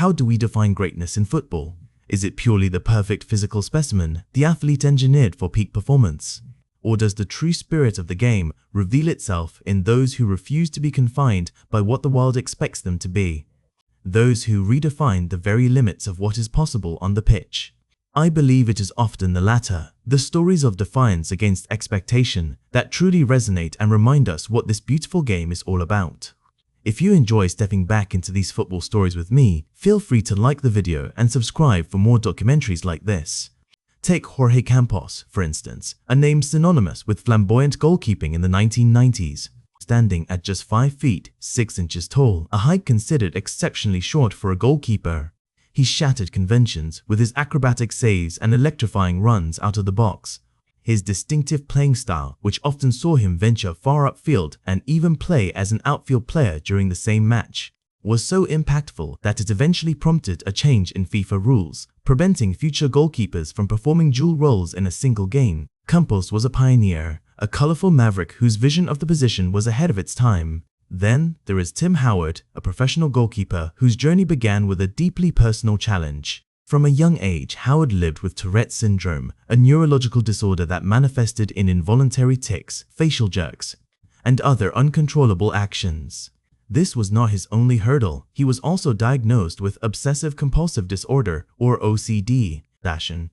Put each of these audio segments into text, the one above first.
How do we define greatness in football? Is it purely the perfect physical specimen, the athlete engineered for peak performance? Or does the true spirit of the game reveal itself in those who refuse to be confined by what the world expects them to be? Those who redefine the very limits of what is possible on the pitch. I believe it is often the latter, the stories of defiance against expectation, that truly resonate and remind us what this beautiful game is all about. If you enjoy stepping back into these football stories with me, feel free to like the video and subscribe for more documentaries like this. Take Jorge Campos, for instance, a name synonymous with flamboyant goalkeeping in the 1990s. Standing at just 5 feet, 6 inches tall, a height considered exceptionally short for a goalkeeper, he shattered conventions with his acrobatic saves and electrifying runs out of the box. His distinctive playing style, which often saw him venture far upfield and even play as an outfield player during the same match, was so impactful that it eventually prompted a change in FIFA rules, preventing future goalkeepers from performing dual roles in a single game. Campos was a pioneer, a colorful maverick whose vision of the position was ahead of its time. Then there is Tim Howard, a professional goalkeeper whose journey began with a deeply personal challenge. From a young age, Howard lived with Tourette syndrome, a neurological disorder that manifested in involuntary tics, facial jerks, and other uncontrollable actions. This was not his only hurdle. He was also diagnosed with obsessive-compulsive disorder, or OCD,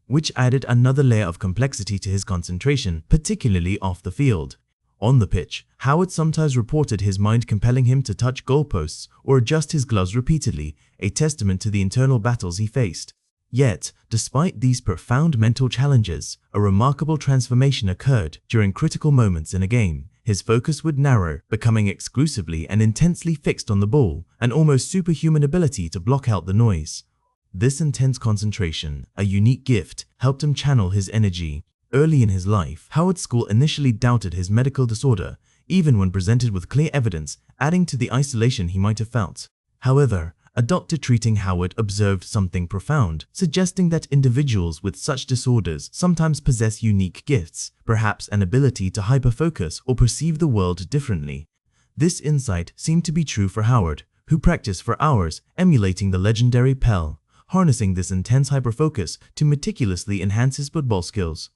which added another layer of complexity to his concentration, particularly off the field. On the pitch, Howard sometimes reported his mind compelling him to touch goalposts or adjust his gloves repeatedly, a testament to the internal battles he faced. Yet, despite these profound mental challenges, a remarkable transformation occurred during critical moments in a game. His focus would narrow, becoming exclusively and intensely fixed on the ball, an almost superhuman ability to block out the noise. This intense concentration, a unique gift, helped him channel his energy. Early in his life, Howard's school initially doubted his medical disorder, even when presented with clear evidence, adding to the isolation he might have felt. However, a doctor treating Howard observed something profound, suggesting that individuals with such disorders sometimes possess unique gifts, perhaps an ability to hyperfocus or perceive the world differently. This insight seemed to be true for Howard, who practiced for hours emulating the legendary Pele, harnessing this intense hyperfocus to meticulously enhance his football skills.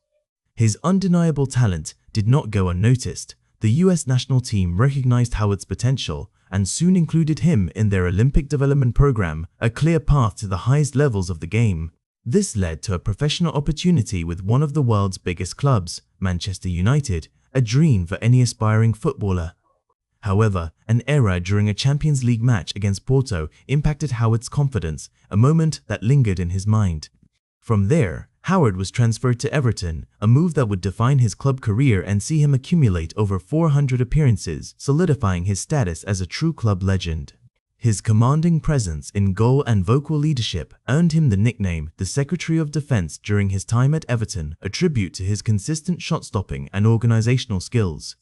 His undeniable talent did not go unnoticed. The US national team recognized Howard's potential and soon included him in their Olympic development program, a clear path to the highest levels of the game. This led to a professional opportunity with one of the world's biggest clubs, Manchester United, a dream for any aspiring footballer. However, an error during a Champions League match against Porto impacted Howard's confidence, a moment that lingered in his mind. From there, Howard was transferred to Everton, a move that would define his club career and see him accumulate over 400 appearances, solidifying his status as a true club legend. His commanding presence in goal and vocal leadership earned him the nickname the Secretary of Defense during his time at Everton, a tribute to his consistent shot-stopping and organizational skills.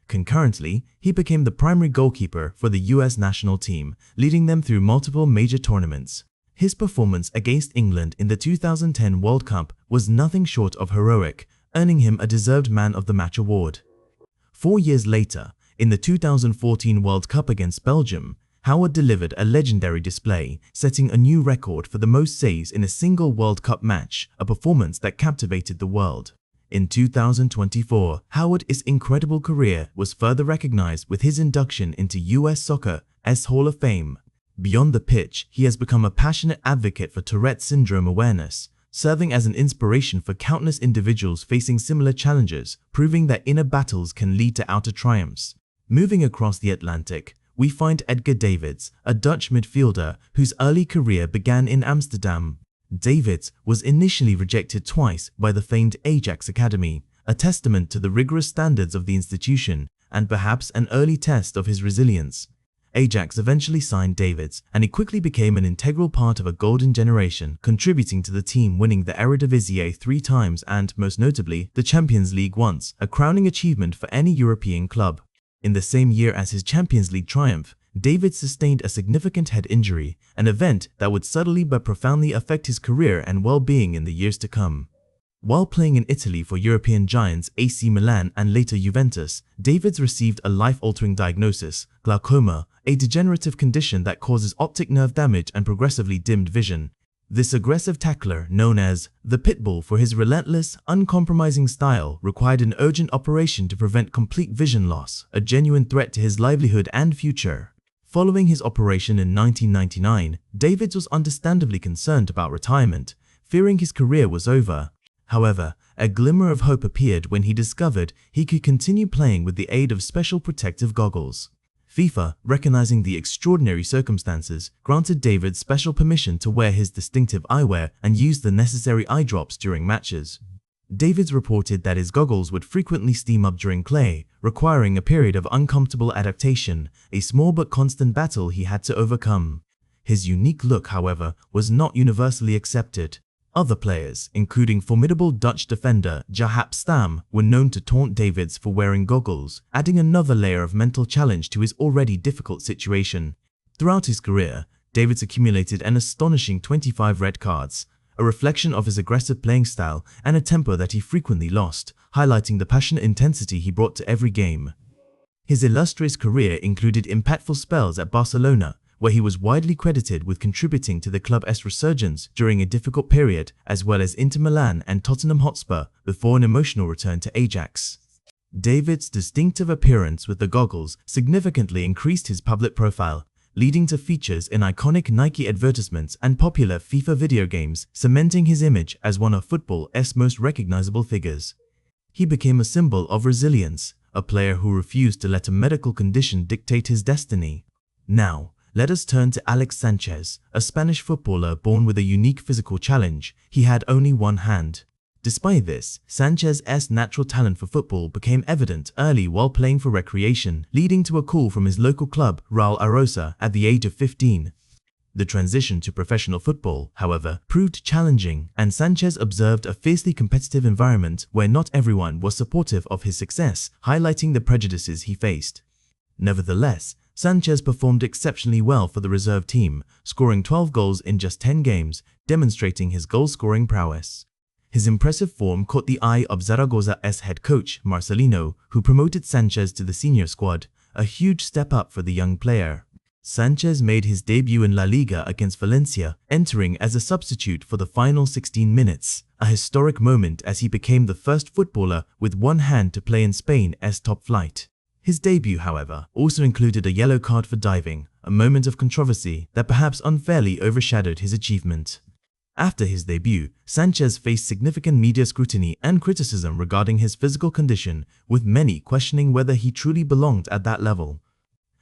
Concurrently, he became the primary goalkeeper for the US national team, leading them through multiple major tournaments. His performance against England in the 2010 World Cup was nothing short of heroic, earning him a deserved Man of the Match award. 4 years later, in the 2014 World Cup against Belgium, Howard delivered a legendary display, setting a new record for the most saves in a single World Cup match, a performance that captivated the world. In 2024, Howard's incredible career was further recognized with his induction into US Soccer's Hall of Fame. Beyond the pitch, he has become a passionate advocate for Tourette syndrome awareness, serving as an inspiration for countless individuals facing similar challenges, proving that inner battles can lead to outer triumphs. Moving across the Atlantic, we find Edgar Davids, a Dutch midfielder whose early career began in Amsterdam. Davids was initially rejected twice by the famed Ajax Academy, a testament to the rigorous standards of the institution and perhaps an early test of his resilience. Ajax eventually signed Davids, and he quickly became an integral part of a golden generation, contributing to the team winning the Eredivisie 3 times and, most notably, the Champions League once, a crowning achievement for any European club. In the same year as his Champions League triumph, Davids sustained a significant head injury, an event that would subtly but profoundly affect his career and well-being in the years to come. While playing in Italy for European giants AC Milan and later Juventus, Davids received a life-altering diagnosis, glaucoma, a degenerative condition that causes optic nerve damage and progressively dimmed vision. This aggressive tackler, known as the Pitbull for his relentless, uncompromising style, required an urgent operation to prevent complete vision loss, a genuine threat to his livelihood and future. Following his operation in 1999, Davids was understandably concerned about retirement, fearing his career was over. However, a glimmer of hope appeared when he discovered he could continue playing with the aid of special protective goggles. FIFA, recognizing the extraordinary circumstances, granted Davids special permission to wear his distinctive eyewear and use the necessary eye drops during matches. Davids reported that his goggles would frequently steam up during play, requiring a period of uncomfortable adaptation, a small but constant battle he had to overcome. His unique look, however, was not universally accepted. Other players, including formidable Dutch defender Jaap Stam, were known to taunt Davids for wearing goggles, adding another layer of mental challenge to his already difficult situation. Throughout his career, Davids accumulated an astonishing 25 red cards, a reflection of his aggressive playing style and a temper that he frequently lost, highlighting the passionate intensity he brought to every game. His illustrious career included impactful spells at Barcelona, where he was widely credited with contributing to the club's resurgence during a difficult period, as well as Inter Milan and Tottenham Hotspur before an emotional return to Ajax. Davids' distinctive appearance with the goggles significantly increased his public profile, leading to features in iconic Nike advertisements and popular FIFA video games, cementing his image as one of football's most recognizable figures. He became a symbol of resilience, a player who refused to let a medical condition dictate his destiny. Now, let us turn to Alex Sanchez, a Spanish footballer born with a unique physical challenge. He had only one hand. Despite this, Sanchez's natural talent for football became evident early while playing for recreation, leading to a call from his local club, Real Arosa, at the age of 15. The transition to professional football, however, proved challenging, and Sanchez observed a fiercely competitive environment where not everyone was supportive of his success, highlighting the prejudices he faced. Nevertheless, Sanchez performed exceptionally well for the reserve team, scoring 12 goals in just 10 games, demonstrating his goal-scoring prowess. His impressive form caught the eye of Zaragoza's head coach, Marcelino, who promoted Sanchez to the senior squad, a huge step up for the young player. Sanchez made his debut in La Liga against Valencia, entering as a substitute for the final 16 minutes, a historic moment as he became the first footballer with one hand to play in Spain's top flight. His debut, however, also included a yellow card for diving, a moment of controversy that perhaps unfairly overshadowed his achievement. After his debut, Sanchez faced significant media scrutiny and criticism regarding his physical condition, with many questioning whether he truly belonged at that level.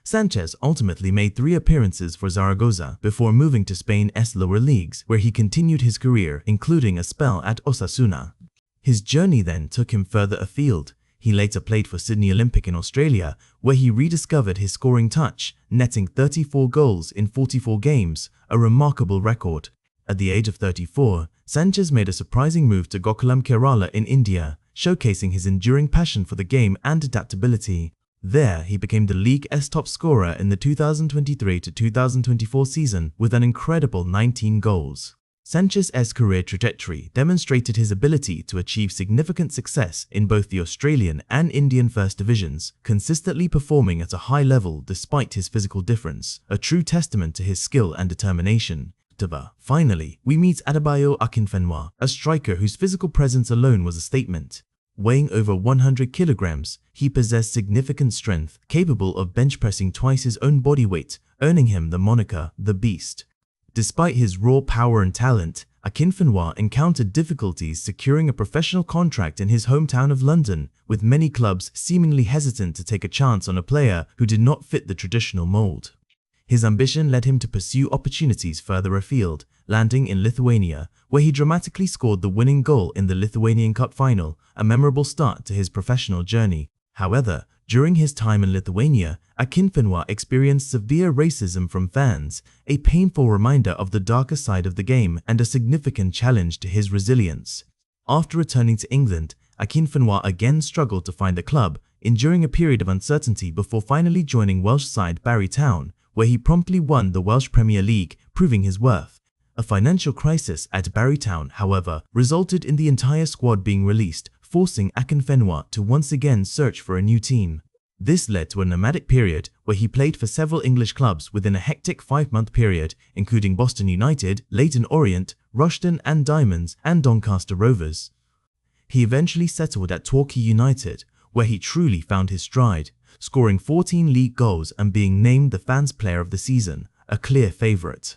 Sanchez ultimately made 3 appearances for Zaragoza before moving to Spain's lower leagues, where he continued his career, including a spell at Osasuna. His journey then took him further afield. He later played for Sydney Olympic in Australia, where he rediscovered his scoring touch, netting 34 goals in 44 games, a remarkable record. At the age of 34, Sanchez made a surprising move to Gokulam Kerala in India, showcasing his enduring passion for the game and adaptability. There, he became the league's top scorer in the 2023-2024 season with an incredible 19 goals. Sanchez's career trajectory demonstrated his ability to achieve significant success in both the Australian and Indian First Divisions, consistently performing at a high level despite his physical difference, a true testament to his skill and determination. Finally, we meet Adebayo Akinfenwa, a striker whose physical presence alone was a statement. Weighing over 100 kilograms, he possessed significant strength, capable of bench pressing twice his own body weight, earning him the moniker, The Beast. Despite his raw power and talent, Akinfenwa encountered difficulties securing a professional contract in his hometown of London, with many clubs seemingly hesitant to take a chance on a player who did not fit the traditional mold. His ambition led him to pursue opportunities further afield, landing in Lithuania, where he dramatically scored the winning goal in the Lithuanian Cup final, a memorable start to his professional journey. However, during his time in Lithuania, Akinfenwa experienced severe racism from fans, a painful reminder of the darker side of the game and a significant challenge to his resilience. After returning to England, Akinfenwa again struggled to find a club, enduring a period of uncertainty before finally joining Welsh side Barry Town, where he promptly won the Welsh Premier League, proving his worth. A financial crisis at Barrytown, however, resulted in the entire squad being released, forcing Akinfenwa to once again search for a new team. This led to a nomadic period where he played for several English clubs within a hectic 5-month period, including Boston United, Leyton Orient, Rushden and Diamonds, and Doncaster Rovers. He eventually settled at Torquay United, where he truly found his stride, scoring 14 league goals and being named the fans' player of the season, a clear favourite.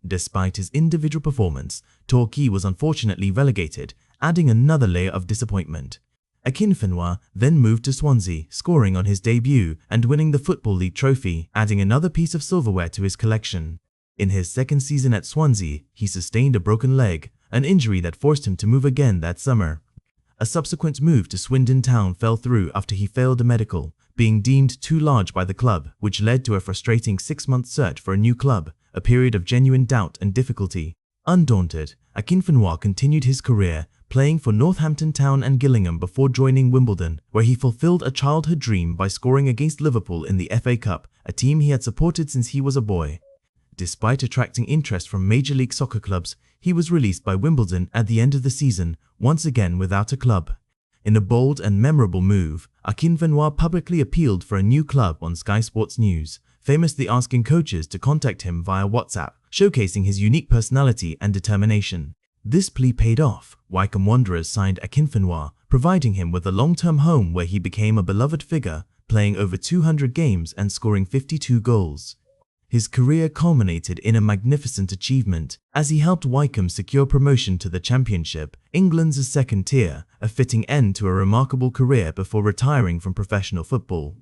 Despite his individual performance, Torquay was unfortunately relegated, adding another layer of disappointment. Akinfenwa then moved to Swansea, scoring on his debut and winning the Football League trophy, adding another piece of silverware to his collection. In his second season at Swansea, he sustained a broken leg, an injury that forced him to move again that summer. A subsequent move to Swindon Town fell through after he failed a medical, being deemed too large by the club, which led to a frustrating 6-month search for a new club, a period of genuine doubt and difficulty. Undaunted, Akinfenwa continued his career, playing for Northampton Town and Gillingham before joining Wimbledon, where he fulfilled a childhood dream by scoring against Liverpool in the FA Cup, a team he had supported since he was a boy. Despite attracting interest from Major League Soccer clubs, he was released by Wimbledon at the end of the season, once again without a club. In a bold and memorable move, Akinfenwa publicly appealed for a new club on Sky Sports News, famously asking coaches to contact him via WhatsApp, showcasing his unique personality and determination. This plea paid off. Wycombe Wanderers signed Akinfenwa, providing him with a long-term home where he became a beloved figure, playing over 200 games and scoring 52 goals. His career culminated in a magnificent achievement as he helped Wycombe secure promotion to the Championship, England's second tier, a fitting end to a remarkable career before retiring from professional football.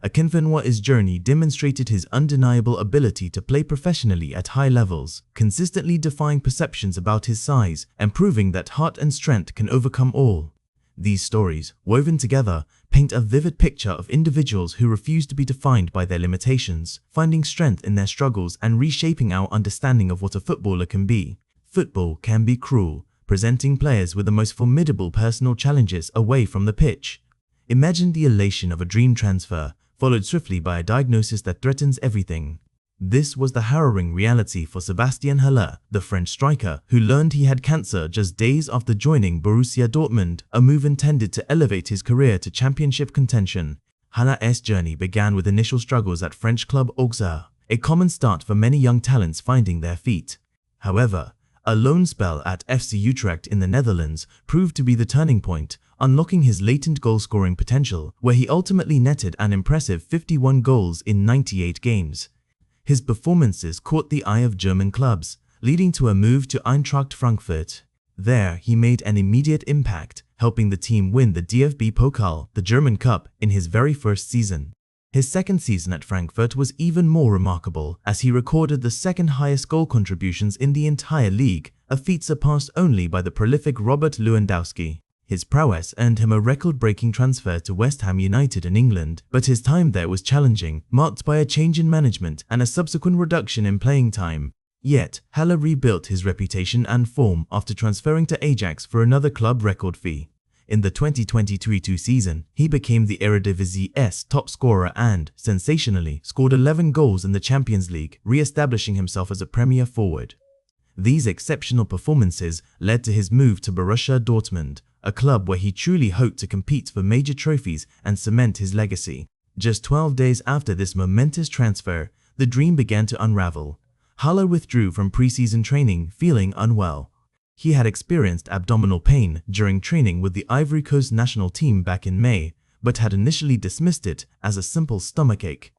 Akinfenwa's journey demonstrated his undeniable ability to play professionally at high levels, consistently defying perceptions about his size and proving that heart and strength can overcome all. These stories, woven together, paint a vivid picture of individuals who refuse to be defined by their limitations, finding strength in their struggles and reshaping our understanding of what a footballer can be. Football can be cruel, presenting players with the most formidable personal challenges away from the pitch. Imagine the elation of a dream transfer, followed swiftly by a diagnosis that threatens everything. This was the harrowing reality for Sebastian Haller, the French striker, who learned he had cancer just days after joining Borussia Dortmund, a move intended to elevate his career to championship contention. Haller's journey began with initial struggles at French club Auxerre, a common start for many young talents finding their feet. However, a loan spell at FC Utrecht in the Netherlands proved to be the turning point, unlocking his latent goal-scoring potential, where he ultimately netted an impressive 51 goals in 98 games. His performances caught the eye of German clubs, leading to a move to Eintracht Frankfurt. There, he made an immediate impact, helping the team win the DFB Pokal, the German Cup, in his very first season. His second season at Frankfurt was even more remarkable, as he recorded the second highest goal contributions in the entire league, a feat surpassed only by the prolific Robert Lewandowski. His prowess earned him a record-breaking transfer to West Ham United in England, but his time there was challenging, marked by a change in management and a subsequent reduction in playing time. Yet, Haller rebuilt his reputation and form after transferring to Ajax for another club record fee. In the 2020-22 season, he became the Eridivisie's top scorer and, sensationally, scored 11 goals in the Champions League, re-establishing himself as a Premier forward. These exceptional performances led to his move to Borussia Dortmund, a club where he truly hoped to compete for major trophies and cement his legacy. Just 12 days after this momentous transfer, the dream began to unravel. Haller withdrew from preseason training feeling unwell. He had experienced abdominal pain during training with the Ivory Coast national team back in May, but had initially dismissed it as a simple stomachache.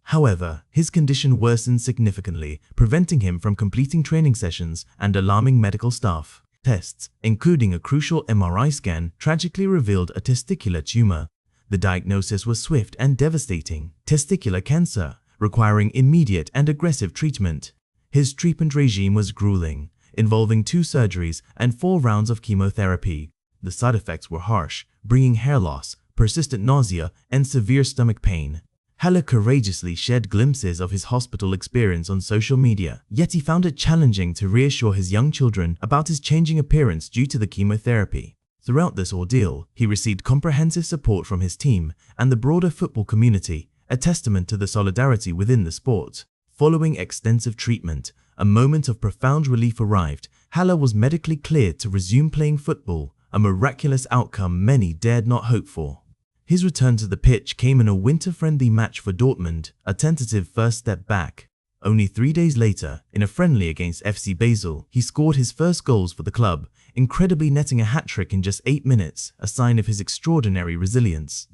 However, his condition worsened significantly, preventing him from completing training sessions and alarming medical staff. Tests, including a crucial MRI scan, tragically revealed a testicular tumor. The diagnosis was swift and devastating: testicular cancer, requiring immediate and aggressive treatment. His treatment regime was grueling, involving 2 surgeries and 4 rounds of chemotherapy. The side effects were harsh, bringing hair loss, persistent nausea, and severe stomach pain. Haller courageously shared glimpses of his hospital experience on social media, yet he found it challenging to reassure his young children about his changing appearance due to the chemotherapy. Throughout this ordeal, he received comprehensive support from his team and the broader football community, a testament to the solidarity within the sport. Following extensive treatment, a moment of profound relief arrived. Haller was medically cleared to resume playing football, a miraculous outcome many dared not hope for. His return to the pitch came in a winter-friendly match for Dortmund, a tentative first step back. Only 3 days later, in a friendly against FC Basel, he scored his first goals for the club, incredibly netting a hat-trick in just 8 minutes, a sign of his extraordinary resilience.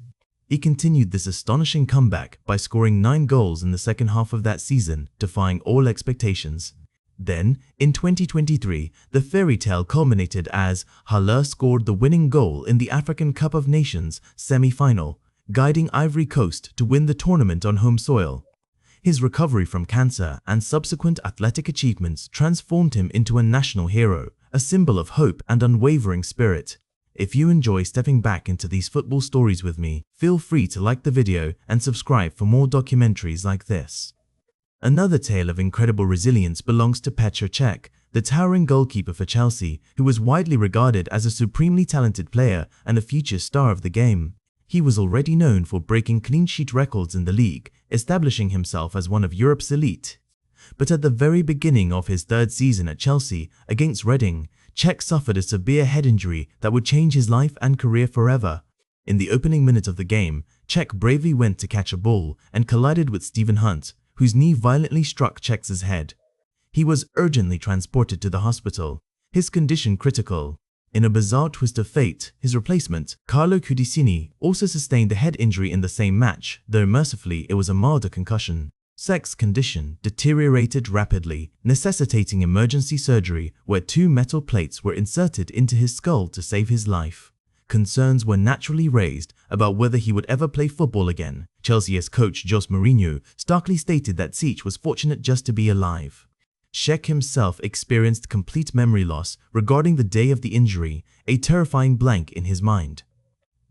He continued this astonishing comeback by scoring 9 goals in the second half of that season, defying all expectations. Then, in 2023, the fairy tale culminated as Haller scored the winning goal in the African Cup of Nations semi-final, guiding Ivory Coast to win the tournament on home soil. His recovery from cancer and subsequent athletic achievements transformed him into a national hero, a symbol of hope and unwavering spirit. If you enjoy stepping back into these football stories with me, feel free to like the video and subscribe for more documentaries like this. Another tale of incredible resilience belongs to Petr Cech, the towering goalkeeper for Chelsea, who was widely regarded as a supremely talented player and a future star of the game. He was already known for breaking clean sheet records in the league, establishing himself as one of Europe's elite. But at the very beginning of his third season at Chelsea against Reading, Cech suffered a severe head injury that would change his life and career forever. In the opening minute of the game, Cech bravely went to catch a ball and collided with Stephen Hunt, whose knee violently struck Cech's head. He was urgently transported to the hospital, his condition critical. In a bizarre twist of fate, his replacement, Carlo Cudicini, also sustained a head injury in the same match, though mercifully it was a milder concussion. Cech's condition deteriorated rapidly, necessitating emergency surgery where 2 metal plates were inserted into his skull to save his life. Concerns were naturally raised about whether he would ever play football again. Chelsea's coach Jose Mourinho starkly stated that Cech was fortunate just to be alive. Cech himself experienced complete memory loss regarding the day of the injury, a terrifying blank in his mind.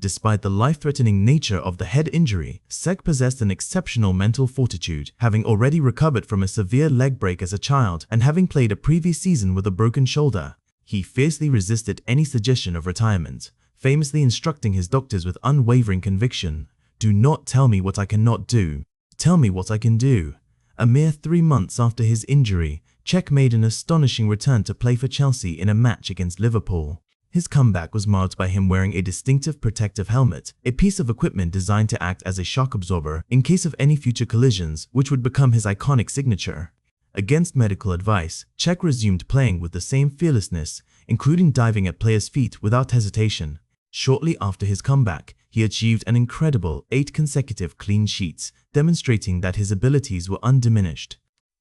Despite the life-threatening nature of the head injury, Cech possessed an exceptional mental fortitude, having already recovered from a severe leg break as a child and having played a previous season with a broken shoulder. He fiercely resisted any suggestion of retirement, famously instructing his doctors with unwavering conviction, "Do not tell me what I cannot do. Tell me what I can do." A mere 3 months after his injury, Cech made an astonishing return to play for Chelsea in a match against Liverpool. His comeback was marked by him wearing a distinctive protective helmet, a piece of equipment designed to act as a shock absorber in case of any future collisions, which would become his iconic signature. Against medical advice, Cech resumed playing with the same fearlessness, including diving at players' feet without hesitation. Shortly after his comeback, he achieved an incredible 8 consecutive clean sheets, demonstrating that his abilities were undiminished.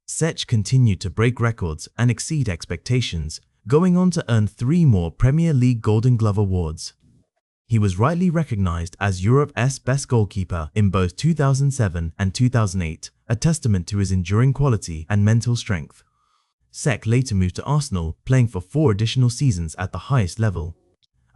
Cech continued to break records and exceed expectations, going on to earn 3 more Premier League Golden Glove awards. He was rightly recognized as Europe's best goalkeeper in both 2007 and 2008, a testament to his enduring quality and mental strength. Cech later moved to Arsenal, playing for 4 additional seasons at the highest level.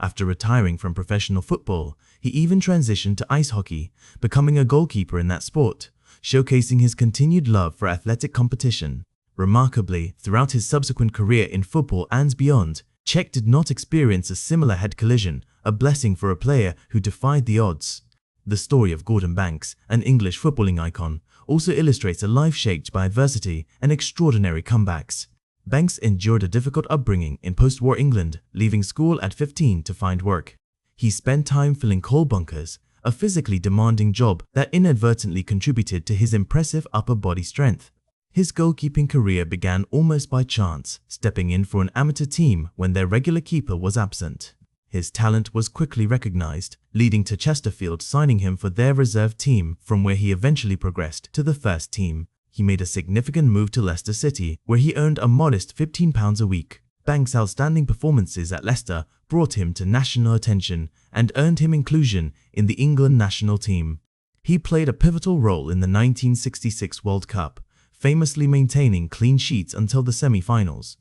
After retiring from professional football, he even transitioned to ice hockey, becoming a goalkeeper in that sport, showcasing his continued love for athletic competition. Remarkably, throughout his subsequent career in football and beyond, Cech did not experience a similar head collision, a blessing for a player who defied the odds. The story of Gordon Banks, an English footballing icon, also illustrates a life shaped by adversity and extraordinary comebacks. Banks endured a difficult upbringing in post-war England, leaving school at 15 to find work. He spent time filling coal bunkers, a physically demanding job that inadvertently contributed to his impressive upper body strength. His goalkeeping career began almost by chance, stepping in for an amateur team when their regular keeper was absent. His talent was quickly recognized, leading to Chesterfield signing him for their reserve team, from where he eventually progressed to the first team. He made a significant move to Leicester City, where he earned a modest £15 a week. Banks' outstanding performances at Leicester brought him to national attention and earned him inclusion in the England national team. He played a pivotal role in the 1966 World Cup, famously maintaining clean sheets until the semi-finals.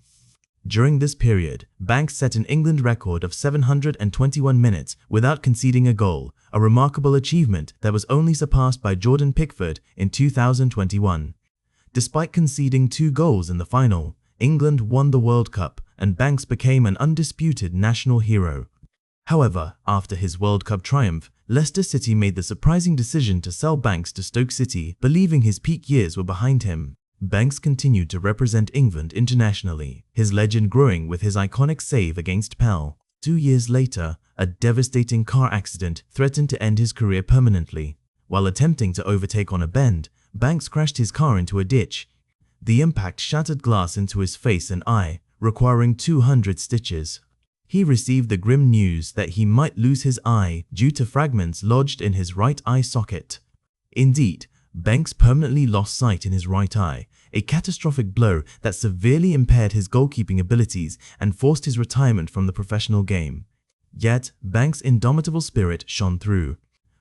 During this period, Banks set an England record of 721 minutes without conceding a goal, a remarkable achievement that was only surpassed by Jordan Pickford in 2021. Despite conceding 2 goals in the final, England won the World Cup and Banks became an undisputed national hero. However, after his World Cup triumph, Leicester City made the surprising decision to sell Banks to Stoke City, believing his peak years were behind him. Banks continued to represent England internationally, his legend growing with his iconic save against Pell. 2 years later, a devastating car accident threatened to end his career permanently. While attempting to overtake on a bend, Banks crashed his car into a ditch. The impact shattered glass into his face and eye, requiring 200 stitches. He received the grim news that he might lose his eye due to fragments lodged in his right eye socket. Indeed, Banks permanently lost sight in his right eye, a catastrophic blow that severely impaired his goalkeeping abilities and forced his retirement from the professional game. Yet, Banks' indomitable spirit shone through.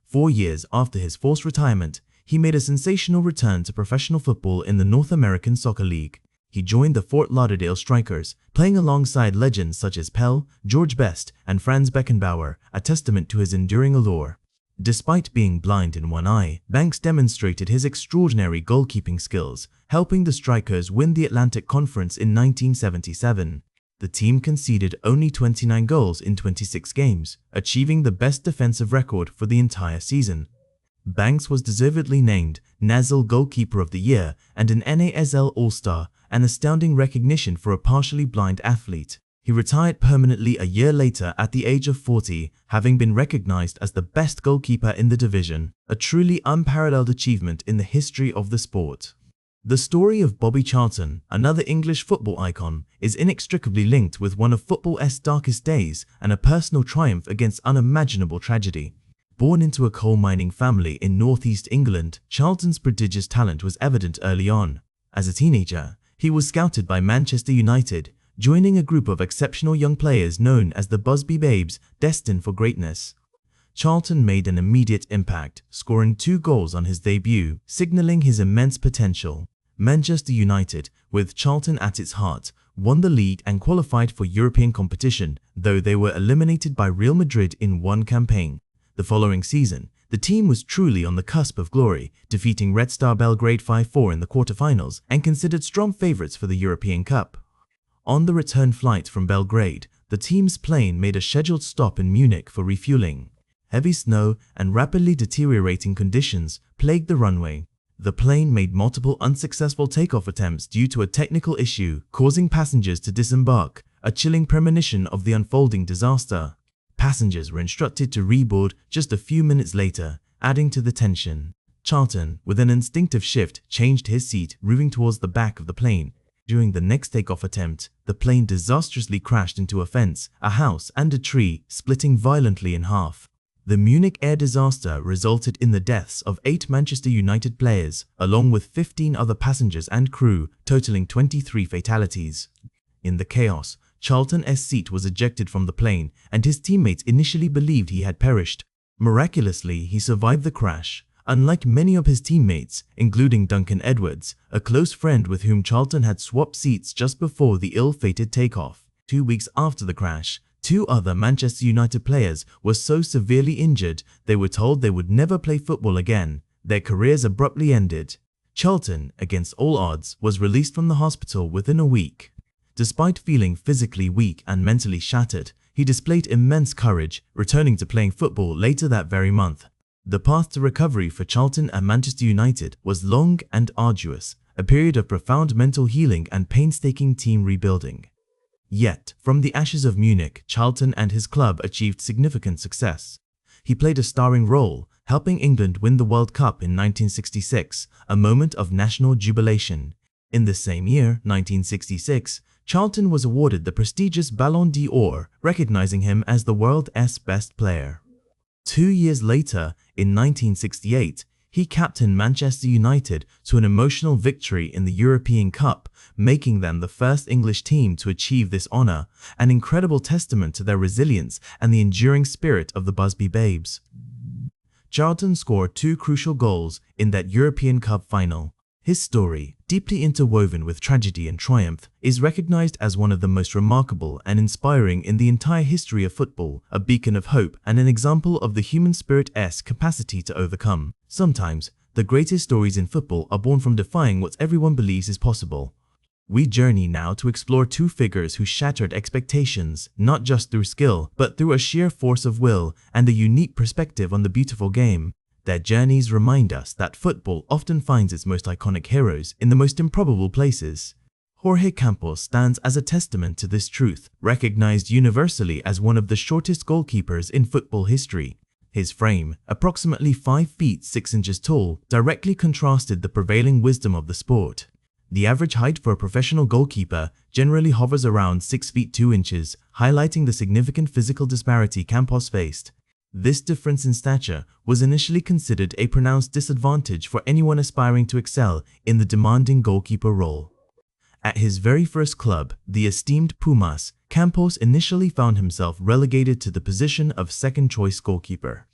4 years after his forced retirement, he made a sensational return to professional football in the North American Soccer League. He joined the Fort Lauderdale Strikers, playing alongside legends such as Pell, George Best, and Franz Beckenbauer, a testament to his enduring allure. Despite being blind in one eye, Banks demonstrated his extraordinary goalkeeping skills, helping the Strikers win the Atlantic Conference in 1977. The team conceded only 29 goals in 26 games, achieving the best defensive record for the entire season. Banks was deservedly named NASL Goalkeeper of the Year and an NASL All-Star, an astounding recognition for a partially blind athlete. He retired permanently a year later at the age of 40, having been recognized as the best goalkeeper in the division, a truly unparalleled achievement in the history of the sport. The story of Bobby Charlton, another English football icon, is inextricably linked with one of football's darkest days and a personal triumph against unimaginable tragedy. Born into a coal mining family in northeast England, Charlton's prodigious talent was evident early on. As a teenager, he was scouted by Manchester United, joining a group of exceptional young players known as the Busby Babes, destined for greatness. Charlton made an immediate impact, scoring 2 goals on his debut, signaling his immense potential. Manchester United, with Charlton at its heart, won the league and qualified for European competition, though they were eliminated by Real Madrid in one campaign. The following season, the team was truly on the cusp of glory, defeating Red Star Belgrade 5-4 in the quarterfinals and considered strong favourites for the European Cup. On the return flight from Belgrade, the team's plane made a scheduled stop in Munich for refueling. Heavy snow and rapidly deteriorating conditions plagued the runway. The plane made multiple unsuccessful takeoff attempts due to a technical issue, causing passengers to disembark, a chilling premonition of the unfolding disaster. Passengers were instructed to reboard just a few minutes later, adding to the tension. Charlton, with an instinctive shift, changed his seat, moving towards the back of the plane. During the next takeoff attempt, the plane disastrously crashed into a fence, a house, and a tree, splitting violently in half. The Munich air disaster resulted in the deaths of 8 Manchester United players, along with 15 other passengers and crew, totaling 23 fatalities. In the chaos, Charlton's seat was ejected from the plane, and his teammates initially believed he had perished. Miraculously, he survived the crash. Unlike many of his teammates, including Duncan Edwards, a close friend with whom Charlton had swapped seats just before the ill-fated takeoff. 2 weeks after the crash, 2 other Manchester United players were so severely injured they were told they would never play football again. Their careers abruptly ended. Charlton, against all odds, was released from the hospital within a week. Despite feeling physically weak and mentally shattered, he displayed immense courage, returning to playing football later that very month. The path to recovery for Charlton and Manchester United was long and arduous, a period of profound mental healing and painstaking team rebuilding. Yet, from the ashes of Munich, Charlton and his club achieved significant success. He played a starring role, helping England win the World Cup in 1966, a moment of national jubilation. In the same year, 1966, Charlton was awarded the prestigious Ballon d'Or, recognizing him as the world's best player. 2 years later, in 1968, he captained Manchester United to an emotional victory in the European Cup, making them the first English team to achieve this honor, an incredible testament to their resilience and the enduring spirit of the Busby Babes. Charlton scored 2 crucial goals in that European Cup final. His story, deeply interwoven with tragedy and triumph, is recognized as one of the most remarkable and inspiring in the entire history of football, a beacon of hope and an example of the human spirit's capacity to overcome. Sometimes, the greatest stories in football are born from defying what everyone believes is possible. We journey now to explore 2 figures who shattered expectations, not just through skill, but through a sheer force of will and a unique perspective on the beautiful game. Their journeys remind us that football often finds its most iconic heroes in the most improbable places. Jorge Campos stands as a testament to this truth, recognized universally as one of the shortest goalkeepers in football history. His frame, approximately 5 feet 6 inches tall, directly contrasted the prevailing wisdom of the sport. The average height for a professional goalkeeper generally hovers around 6 feet 2 inches, highlighting the significant physical disparity Campos faced. This difference in stature was initially considered a pronounced disadvantage for anyone aspiring to excel in the demanding goalkeeper role. At his very first club, the esteemed Pumas, Campos initially found himself relegated to the position of second-choice goalkeeper.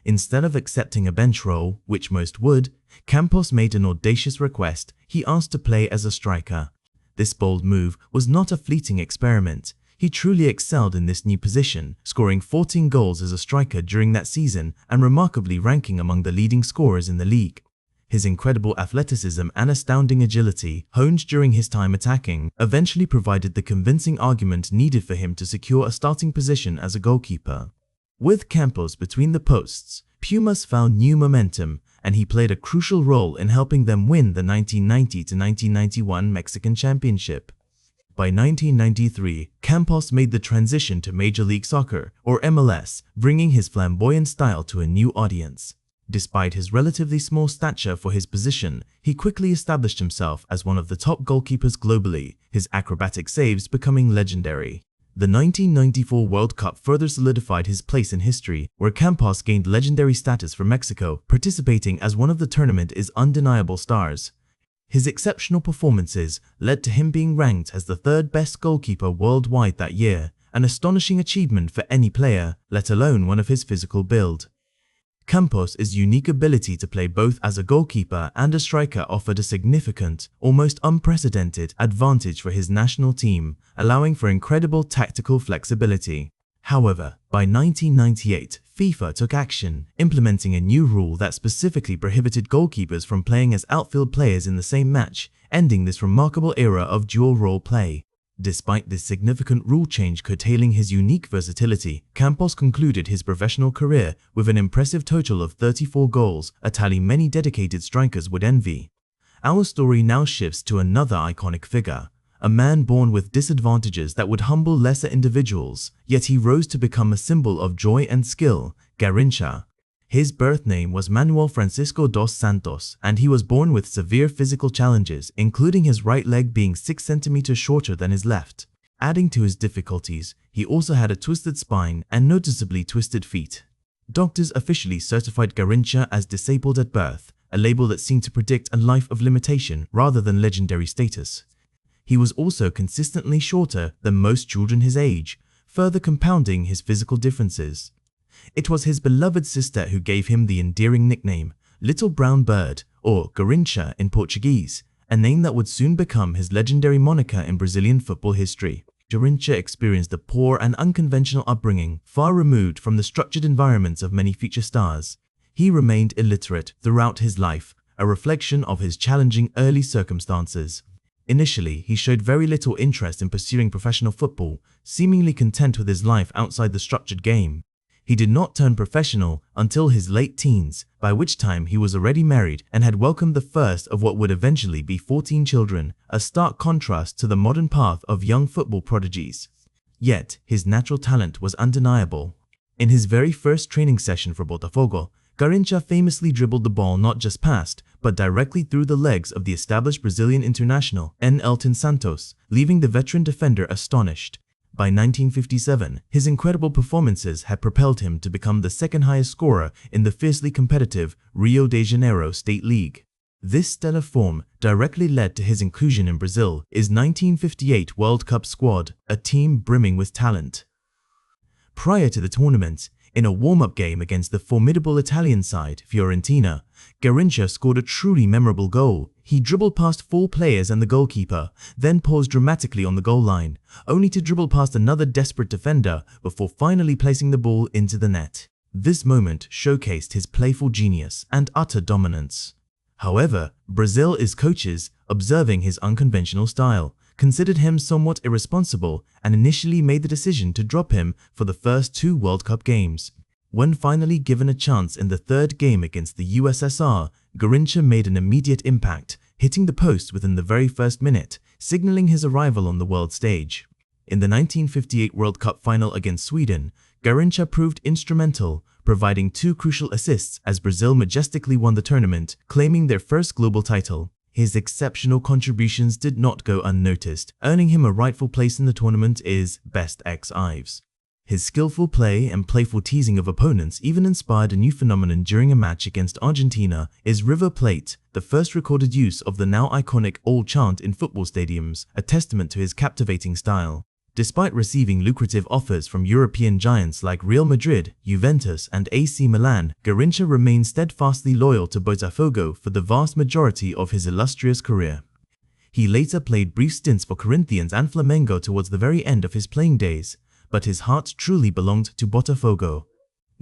Instead of accepting a bench role, which most would, Campos made an audacious request. He asked to play as a striker. This bold move was not a fleeting experiment. He truly excelled in this new position, scoring 14 goals as a striker during that season and remarkably ranking among the leading scorers in the league. His incredible athleticism and astounding agility, honed during his time attacking, eventually provided the convincing argument needed for him to secure a starting position as a goalkeeper. With Campos between the posts, Pumas found new momentum, and he played a crucial role in helping them win the 1990-1991 Mexican Championship. By 1993, Campos made the transition to Major League Soccer, or MLS, bringing his flamboyant style to a new audience. Despite his relatively small stature for his position, he quickly established himself as one of the top goalkeepers globally, his acrobatic saves becoming legendary. The 1994 World Cup further solidified his place in history, where Campos gained legendary status for Mexico, participating as one of the tournament's undeniable stars. His exceptional performances led to him being ranked as the third best goalkeeper worldwide that year, an astonishing achievement for any player, let alone one of his physical build. Campos' unique ability to play both as a goalkeeper and a striker offered a significant, almost unprecedented advantage for his national team, allowing for incredible tactical flexibility. However, by 1998, FIFA took action, implementing a new rule that specifically prohibited goalkeepers from playing as outfield players in the same match, ending this remarkable era of dual-role play. Despite this significant rule change curtailing his unique versatility, Campos concluded his professional career with an impressive total of 34 goals, a tally many dedicated strikers would envy. Our story now shifts to another iconic figure, a man born with disadvantages that would humble lesser individuals, yet he rose to become a symbol of joy and skill, Garrincha. His birth name was Manuel Francisco dos Santos, and he was born with severe physical challenges, including his right leg being 6 centimeters shorter than his left. Adding to his difficulties, he also had a twisted spine and noticeably twisted feet. Doctors officially certified Garrincha as disabled at birth, a label that seemed to predict a life of limitation rather than legendary status. He was also consistently shorter than most children his age, further compounding his physical differences. It was his beloved sister who gave him the endearing nickname, Little Brown Bird, or Garrincha in Portuguese, a name that would soon become his legendary moniker in Brazilian football history. Garrincha experienced a poor and unconventional upbringing, far removed from the structured environments of many future stars. He remained illiterate throughout his life, a reflection of his challenging early circumstances. Initially, he showed very little interest in pursuing professional football, seemingly content with his life outside the structured game. He did not turn professional until his late teens, by which time he was already married and had welcomed the first of what would eventually be 14 children, a stark contrast to the modern path of young football prodigies. Yet, his natural talent was undeniable. In his very first training session for Botafogo, Garrincha famously dribbled the ball not just past, but directly through the legs of the established Brazilian international, Elton Santos, leaving the veteran defender astonished. By 1957, his incredible performances had propelled him to become the second highest scorer in the fiercely competitive Rio de Janeiro State League. This stellar form directly led to his inclusion in Brazil's 1958 World Cup squad, a team brimming with talent. Prior to the tournament, in a warm-up game against the formidable Italian side, Fiorentina, Garrincha scored a truly memorable goal. He dribbled past 4 players and the goalkeeper, then paused dramatically on the goal line, only to dribble past another desperate defender before finally placing the ball into the net. This moment showcased his playful genius and utter dominance. However, Brazil's coaches, observing his unconventional style, considered him somewhat irresponsible and initially made the decision to drop him for the first 2 World Cup games. When finally given a chance in the third game against the USSR, Garrincha made an immediate impact, hitting the post within the very first minute, signaling his arrival on the world stage. In the 1958 World Cup final against Sweden, Garrincha proved instrumental, providing 2 crucial assists as Brazil majestically won the tournament, claiming their first global title. His exceptional contributions did not go unnoticed, earning him a rightful place in the tournament as Best Ex-Ives. His skillful play and playful teasing of opponents even inspired a new phenomenon during a match against Argentina is River Plate, the first recorded use of the now iconic "all" chant in football stadiums, a testament to his captivating style. Despite receiving lucrative offers from European giants like Real Madrid, Juventus, and AC Milan, Garrincha remained steadfastly loyal to Botafogo for the vast majority of his illustrious career. He later played brief stints for Corinthians and Flamengo towards the very end of his playing days, but his heart truly belonged to Botafogo.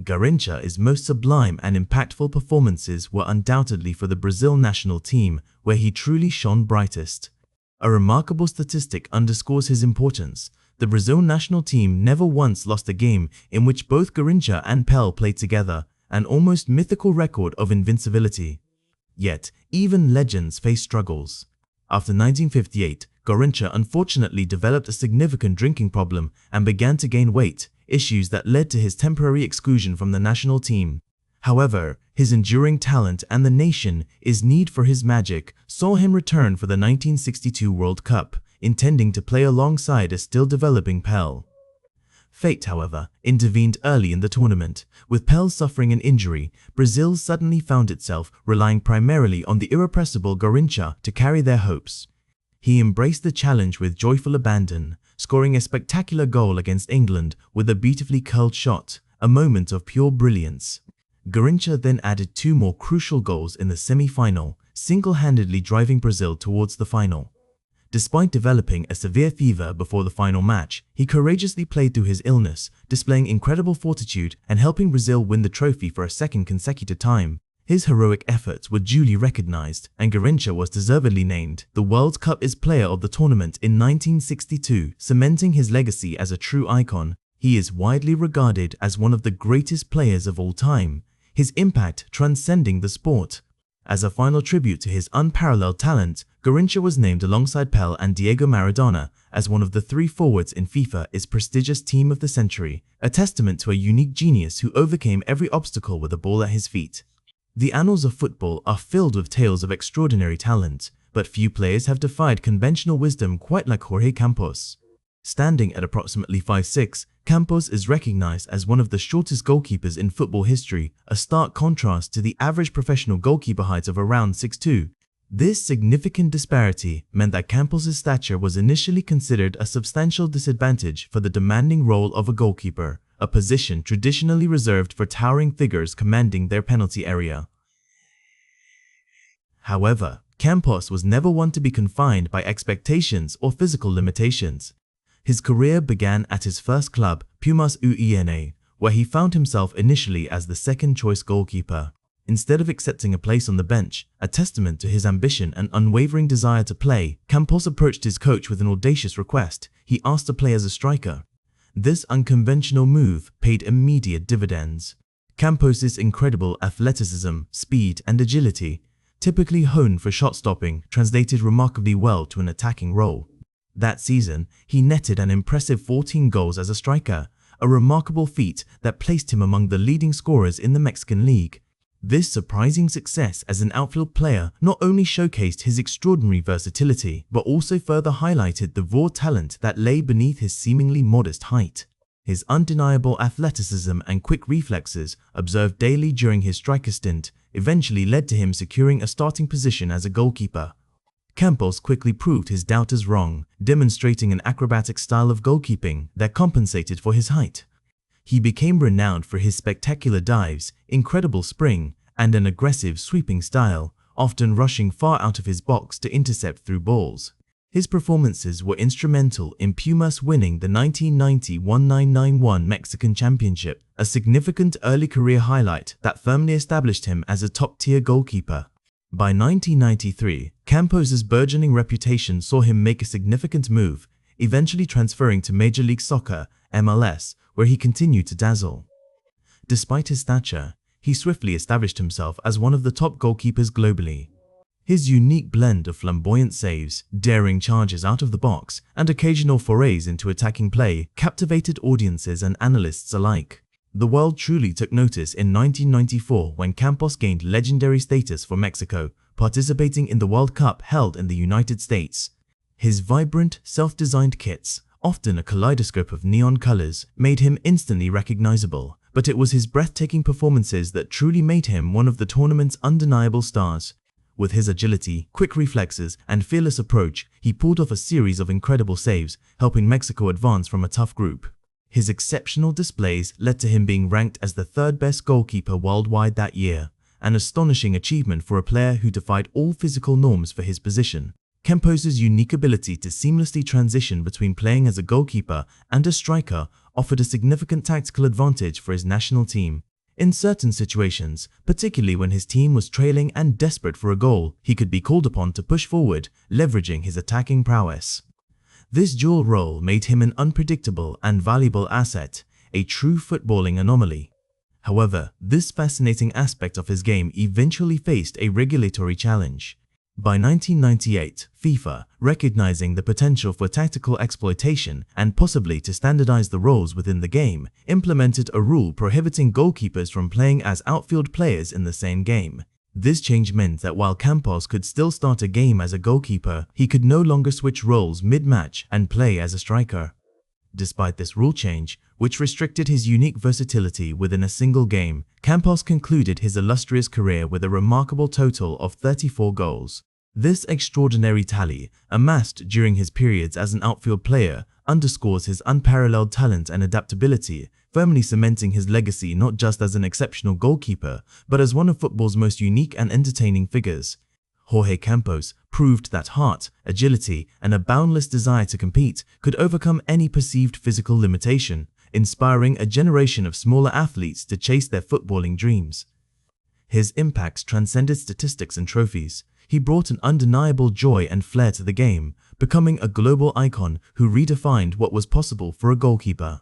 Garrincha's most sublime and impactful performances were undoubtedly for the Brazil national team, where he truly shone brightest. A remarkable statistic underscores his importance. The Brazil national team never once lost a game in which both Garrincha and Pelé played together, an almost mythical record of invincibility. Yet, even legends face struggles. After 1958, Garrincha unfortunately developed a significant drinking problem and began to gain weight, issues that led to his temporary exclusion from the national team. However, his enduring talent and the nation's need for his magic saw him return for the 1962 World Cup, intending to play alongside a still developing Pelé. Fate, however, intervened early in the tournament. With Pelé suffering an injury, Brazil suddenly found itself relying primarily on the irrepressible Garrincha to carry their hopes. He embraced the challenge with joyful abandon, scoring a spectacular goal against England with a beautifully curled shot, a moment of pure brilliance. Garrincha then added 2 more crucial goals in the semi-final, single-handedly driving Brazil towards the final. Despite developing a severe fever before the final match, he courageously played through his illness, displaying incredible fortitude and helping Brazil win the trophy for a second consecutive time. His heroic efforts were duly recognized, and Garrincha was deservedly named the World Cup's Player of the Tournament in 1962, cementing his legacy as a true icon. He is widely regarded as one of the greatest players of all time, his impact transcending the sport. As a final tribute to his unparalleled talent, Garrincha was named alongside Pelé and Diego Maradona as one of the 3 forwards in FIFA's prestigious Team of the Century, a testament to a unique genius who overcame every obstacle with a ball at his feet. The annals of football are filled with tales of extraordinary talent, but few players have defied conventional wisdom quite like Jorge Campos. Standing at approximately 5'6", Campos is recognized as one of the shortest goalkeepers in football history, a stark contrast to the average professional goalkeeper height of around 6'2". This significant disparity meant that Campos' stature was initially considered a substantial disadvantage for the demanding role of a goalkeeper, a position traditionally reserved for towering figures commanding their penalty area. However, Campos was never one to be confined by expectations or physical limitations. His career began at his first club, Pumas UENA, where he found himself initially as the second-choice goalkeeper. Instead of accepting a place on the bench, a testament to his ambition and unwavering desire to play, Campos approached his coach with an audacious request. He asked to play as a striker. This unconventional move paid immediate dividends. Campos' incredible athleticism, speed, and agility, typically honed for shot-stopping, translated remarkably well to an attacking role. That season, he netted an impressive 14 goals as a striker, a remarkable feat that placed him among the leading scorers in the Mexican League. This surprising success as an outfield player not only showcased his extraordinary versatility, but also further highlighted the raw talent that lay beneath his seemingly modest height. His undeniable athleticism and quick reflexes, observed daily during his striker stint, eventually led to him securing a starting position as a goalkeeper. Campos quickly proved his doubters wrong, demonstrating an acrobatic style of goalkeeping that compensated for his height. He became renowned for his spectacular dives, incredible spring, and an aggressive sweeping style, often rushing far out of his box to intercept through balls. His performances were instrumental in Pumas winning the 1990-1991 Mexican Championship, a significant early career highlight that firmly established him as a top-tier goalkeeper. By 1993, Campos' burgeoning reputation saw him make a significant move, eventually transferring to Major League Soccer (MLS), where he continued to dazzle. Despite his stature, he swiftly established himself as one of the top goalkeepers globally. His unique blend of flamboyant saves, daring charges out of the box, and occasional forays into attacking play captivated audiences and analysts alike. The world truly took notice in 1994 when Campos gained legendary status for Mexico, participating in the World Cup held in the United States. His vibrant, self-designed kits, often a kaleidoscope of neon colors, made him instantly recognizable, but it was his breathtaking performances that truly made him one of the tournament's undeniable stars. With his agility, quick reflexes, and fearless approach, he pulled off a series of incredible saves, helping Mexico advance from a tough group. His exceptional displays led to him being ranked as the third-best goalkeeper worldwide that year, an astonishing achievement for a player who defied all physical norms for his position. Campos' unique ability to seamlessly transition between playing as a goalkeeper and a striker offered a significant tactical advantage for his national team. In certain situations, particularly when his team was trailing and desperate for a goal, he could be called upon to push forward, leveraging his attacking prowess. This dual role made him an unpredictable and valuable asset, a true footballing anomaly. However, this fascinating aspect of his game eventually faced a regulatory challenge. By 1998, FIFA, recognizing the potential for tactical exploitation and possibly to standardize the roles within the game, implemented a rule prohibiting goalkeepers from playing as outfield players in the same game. This change meant that while Campos could still start a game as a goalkeeper, he could no longer switch roles mid-match and play as a striker. Despite this rule change, which restricted his unique versatility within a single game, Campos concluded his illustrious career with a remarkable total of 34 goals. This extraordinary tally, amassed during his periods as an outfield player, underscores his unparalleled talent and adaptability, firmly cementing his legacy not just as an exceptional goalkeeper, but as one of football's most unique and entertaining figures. Jorge Campos proved that heart, agility, and a boundless desire to compete could overcome any perceived physical limitation, inspiring a generation of smaller athletes to chase their footballing dreams. His impacts transcended statistics and trophies. He brought an undeniable joy and flair to the game, becoming a global icon who redefined what was possible for a goalkeeper.